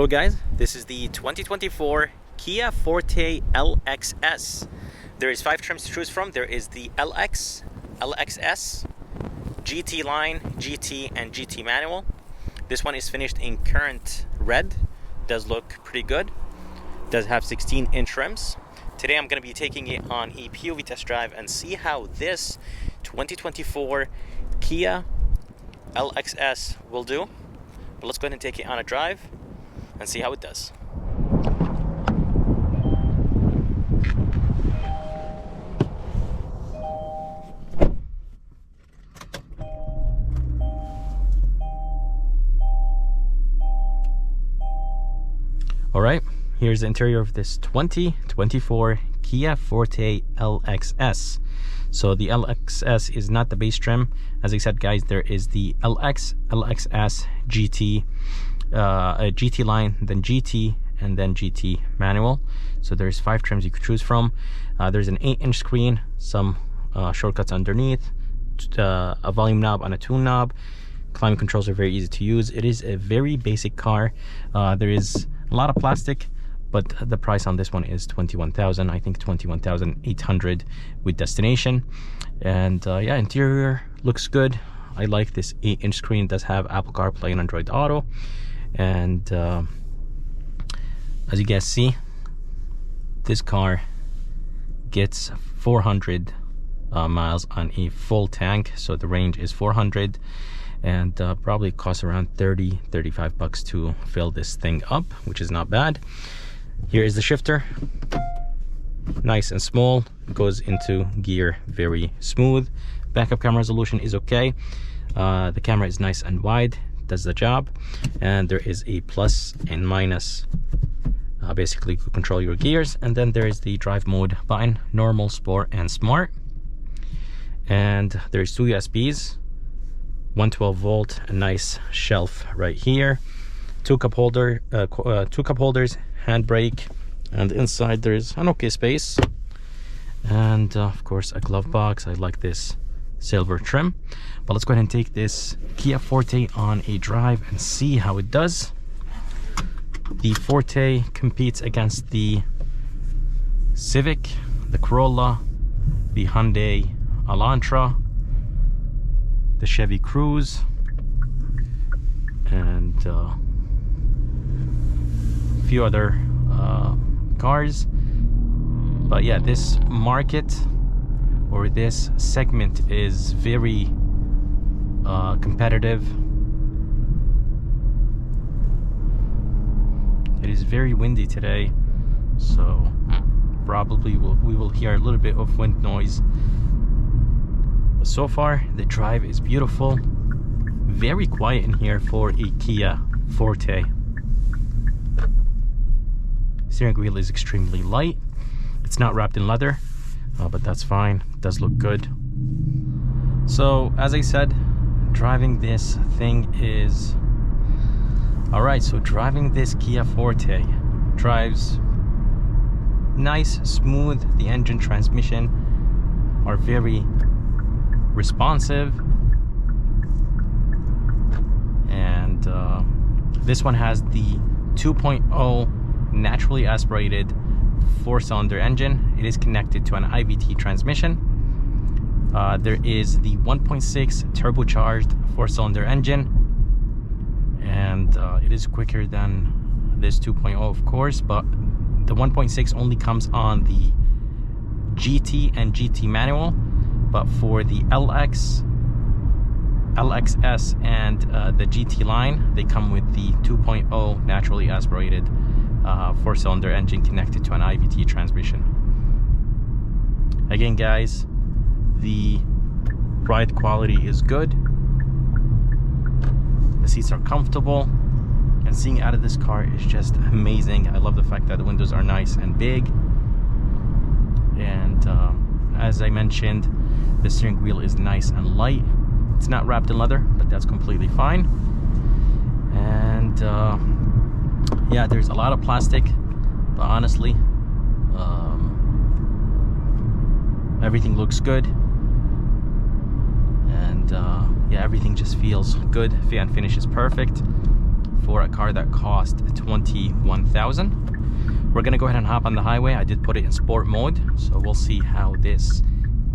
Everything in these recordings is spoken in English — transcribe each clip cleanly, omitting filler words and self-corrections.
Hello guys, this is the 2024 Kia Forte LXS. There is 5 trims to choose from. There is the LX, LXS, GT line, GT, and GT manual. This one is finished in currant red. Does look pretty good. Does have 16-inch rims. Today I'm going to be taking it on a POV test drive and see how this 2024 Kia LXS will do. But let's go ahead and take it on a drive and see how it does. Alright, here's the interior of this 2024 Kia Forte LXS. So the LXS is not the base trim. As I said guys, there is the LX, LXS, GT, GT line, then GT, and then GT manual. So there's 5 trims you could choose from. There's an 8-inch screen, some shortcuts underneath, a volume knob and a tune knob. Climate controls are very easy to use. It is a very basic car. There is a lot of plastic, but the price on this one is $21,000. I think $21,800 with destination. And yeah, interior looks good. I like this 8-inch screen. It does have Apple CarPlay and Android Auto. And as you guys see, this car gets 400 miles on a full tank. So the range is 400, and probably costs around 35 bucks to fill this thing up, which is not bad. Here is the shifter, nice and small, goes into gear very smooth. Backup camera resolution is okay. The camera is nice and wide, does the job. And there is a plus and minus, basically to control your gears. And then there is the drive mode button, normal, sport, and smart. And there's 2 USBs, 112 volt, a nice shelf right here, 2 cup holders, handbrake, and inside there's an okay space, and of course a glove box. I like this silver trim. But let's go ahead and take this Kia Forte on a drive and see how it does. The Forte competes against the Civic, the Corolla, the Hyundai Elantra, the Chevy Cruze, and a few other cars. But yeah, this market or this segment is very competitive. It is very windy today, so probably we will hear a little bit of wind noise. But so far the drive is beautiful, very quiet in here for a Kia Forte. Steering wheel is extremely light. It's not wrapped in leather, but that's fine. It does look good. So as I said, driving this thing is alright. So driving this Kia Forte drives nice, smooth. The engine, transmission are very responsive, and this one has the 2.0 naturally aspirated 4-cylinder engine. It is connected to an IVT transmission. There is the 1.6 turbocharged 4-cylinder engine, and it is quicker than this 2.0 of course, but the 1.6 only comes on the GT and GT manual. But for the LX, LXS, and the GT line, they come with the 2.0 naturally aspirated 4-cylinder engine connected to an IVT transmission. Again guys, the ride quality is good. The seats are comfortable, and seeing out of this car is just amazing. I love the fact that the windows are nice and big. And as I mentioned, the steering wheel is nice and light. It's not wrapped in leather, but that's completely fine. And yeah, there's a lot of plastic, but honestly, everything looks good. And yeah, everything just feels good. Fan finish is perfect. for a car that cost $21,000. We're gonna go ahead and hop on the highway. I did put it in sport mode, so we'll see how this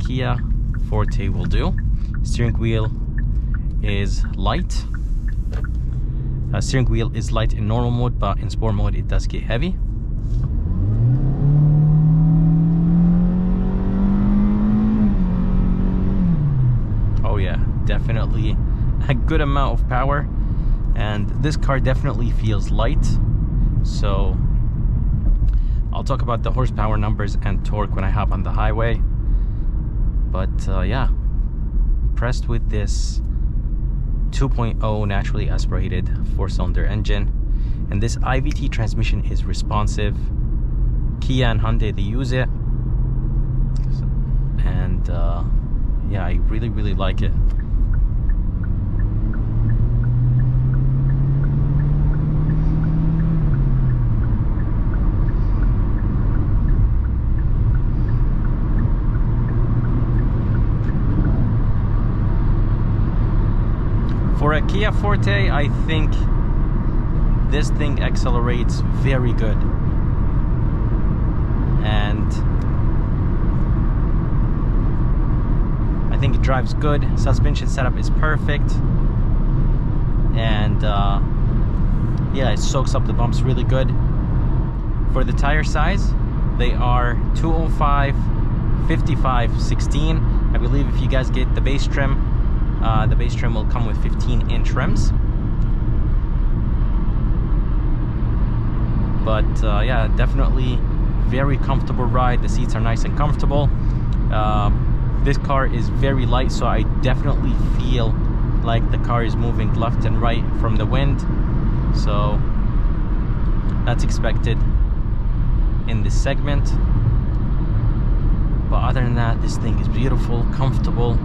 Kia Forte will do. Steering wheel is light. Steering wheel is light in normal mode, but in sport mode it does get heavy. Oh yeah, definitely a good amount of power, and this car definitely feels light. So I'll talk about the horsepower numbers and torque when I hop on the highway. But yeah, impressed with this 2.0 naturally aspirated 4-cylinder engine, and this IVT transmission is responsive. Kia and Hyundai, they use it, and yeah, I really like it. For a Kia Forte, I think this thing accelerates very good, and I think it drives good. Suspension setup is perfect, and yeah, it soaks up the bumps really good. For the tire size, they are 205, 55, 16. I believe if you guys get the base trim will come with 15-inch rims. But yeah, definitely very comfortable ride. The seats are nice and comfortable. This car is very light, so I definitely feel like the car is moving left and right from the wind. So that's expected in this segment. But other than that, this thing is beautiful, comfortable.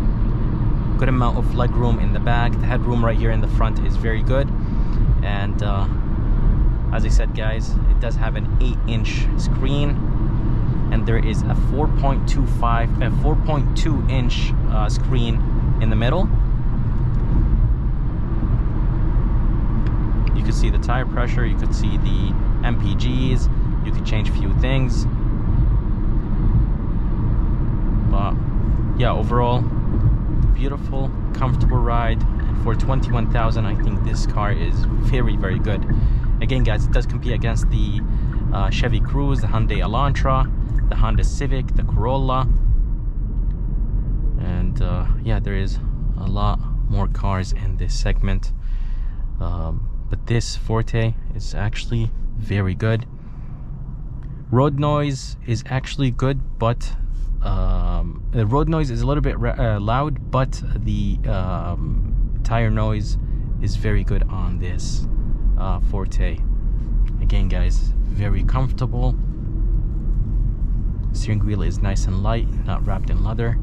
Good amount of leg room in the back. The headroom right here in the front is very good, and as I said, guys, it does have an 8-inch screen, and there is a 4.2-inch screen in the middle. You could see the tire pressure, you could see the MPGs, you could change a few things. But yeah, overall, beautiful, comfortable ride, and for $21,000, I think this car is very good. Again, guys, it does compete against the Chevy Cruze, the Hyundai Elantra, the Honda Civic, the Corolla, and yeah, there is a lot more cars in this segment, but this Forte is actually very good. Road noise is actually good, but the road noise is a little bit loud, but the tire noise is very good on this Forte. Again, guys, very comfortable. Steering wheel is nice and light, not wrapped in leather.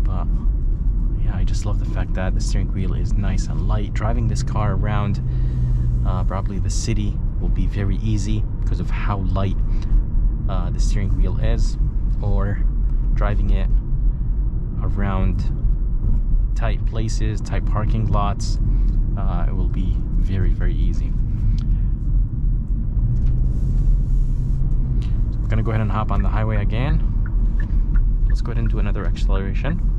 But yeah, I just love the fact that the steering wheel is nice and light. Driving this car around probably the city will be very easy because of how light the steering wheel is, or driving it around tight places, tight parking lots, it will be very easy. So we're gonna go ahead and hop on the highway again. Let's go ahead and do another acceleration.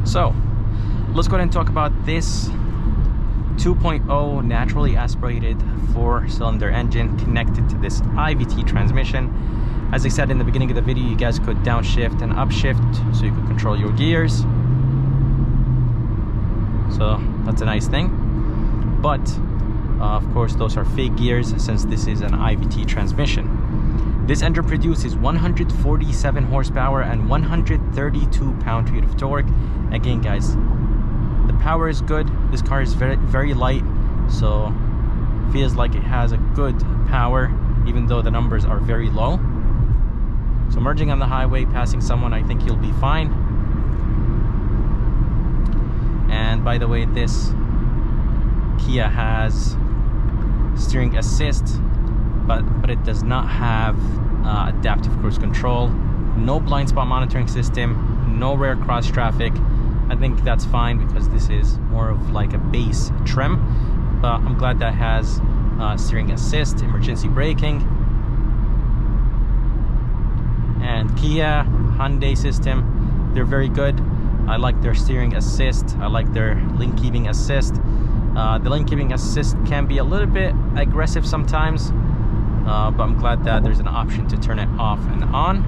So let's go ahead and talk about this 2.0 naturally aspirated 4-cylinder engine connected to this IVT transmission. As I said in the beginning of the video, you guys could downshift and upshift, so you could control your gears. So that's a nice thing. But of course, those are fake gears since this is an IVT transmission. This engine produces 147 horsepower and 132 pound-feet of torque. Again, guys, the power is good. This car is very light, so feels like it has a good power, even though the numbers are very low. So merging on the highway, passing someone, I think you'll be fine. And by the way, this Kia has steering assist, but it does not have adaptive cruise control, no blind spot monitoring system, no rear cross traffic. I think that's fine because this is more of like a base trim, but I'm glad that has steering assist, emergency braking, and Kia, Hyundai system. They're very good. I like their steering assist. I like their lane keeping assist. The lane keeping assist can be a little bit aggressive sometimes, but I'm glad that there's an option to turn it off and on.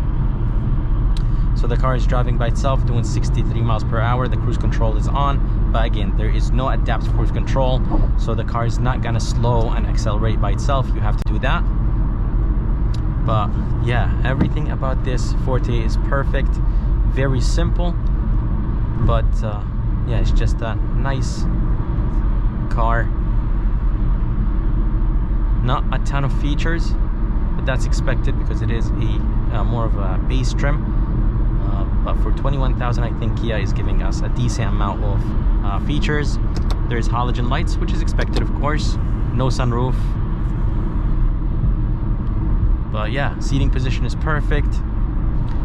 So the car is driving by itself, doing 63 miles per hour. The cruise control is on, but again, there is no adaptive cruise control, so the car is not gonna slow and accelerate by itself. You have to do that. But yeah, everything about this Forte is perfect. Very simple, but yeah, it's just a nice car. Not a ton of features, but that's expected because it is a more of a base trim. But for 21,000, I think Kia is giving us a decent amount of features. There's halogen lights, which is expected, of course. No sunroof. But yeah, seating position is perfect.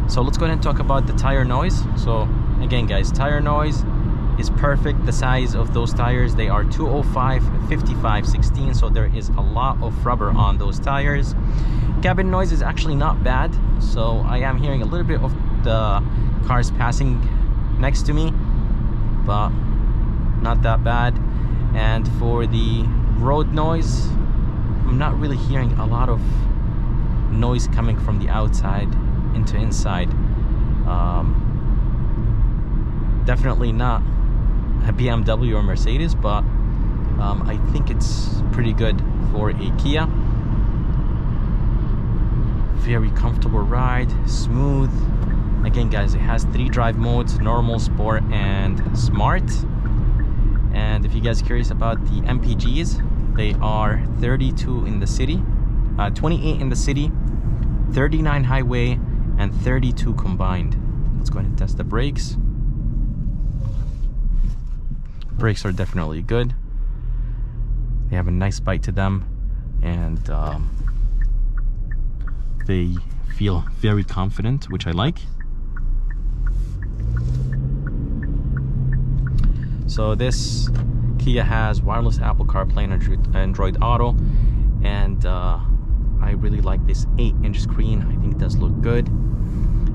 So let's go ahead and talk about the tire noise. So again, guys, tire noise is perfect. The size of those tires, they are 205 55 16, so there is a lot of rubber on those tires. Cabin noise is actually not bad, so I am hearing a little bit of the cars passing next to me, but not that bad. And for the road noise, I'm not really hearing a lot of noise coming from the outside into inside. Definitely not a BMW or Mercedes, but I think it's pretty good for a Kia. Very comfortable ride, smooth. Again, guys, it has 3 drive modes: normal, sport, and smart. And if you guys are curious about the MPGs, they are 32 in the city, 28 in the city, 39 highway, and 32 combined. Let's go ahead and test the brakes. Brakes are definitely good. They have a nice bite to them, and they feel very confident, which I like. So this Kia has wireless Apple CarPlay and Android Auto, and I really like this 8-inch screen. I think it does look good.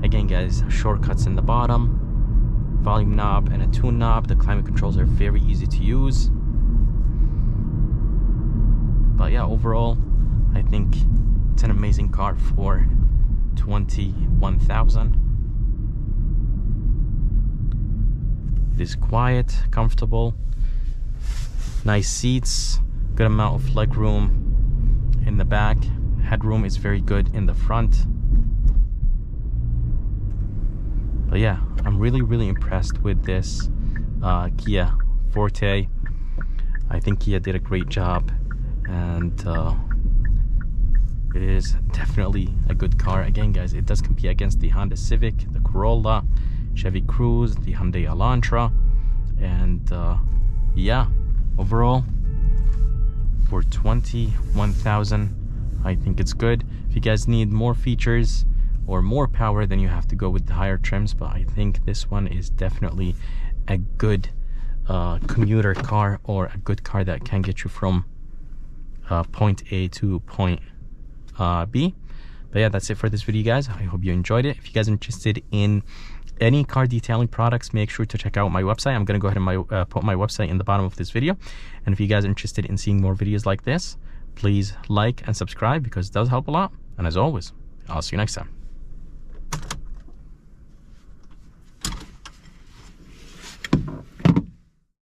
Again, guys, shortcuts in the bottom, volume knob and a tune knob. The climate controls are very easy to use. But yeah, overall, I think it's an amazing car for 21,000. It is quiet, comfortable, nice seats, good amount of leg room in the back. Headroom is very good in the front. But yeah, I'm really impressed with this Kia Forte. I think Kia did a great job, and it is definitely a good car. Again, guys, it does compete against the Honda Civic, the Corolla, Chevy Cruze, the Hyundai Elantra, and yeah, overall for 21,000, I think it's good. If you guys need more features or more power, then you have to go with the higher trims, but I think this one is definitely a good commuter car, or a good car that can get you from point A to point B. But yeah, that's it for this video, guys. I hope you enjoyed it. If you guys are interested in any car detailing products, make sure to check out my website. I'm gonna go ahead and put my website in the bottom of this video. And if you guys are interested in seeing more videos like this, please like and subscribe, because it does help a lot. And as always, I'll see you next time.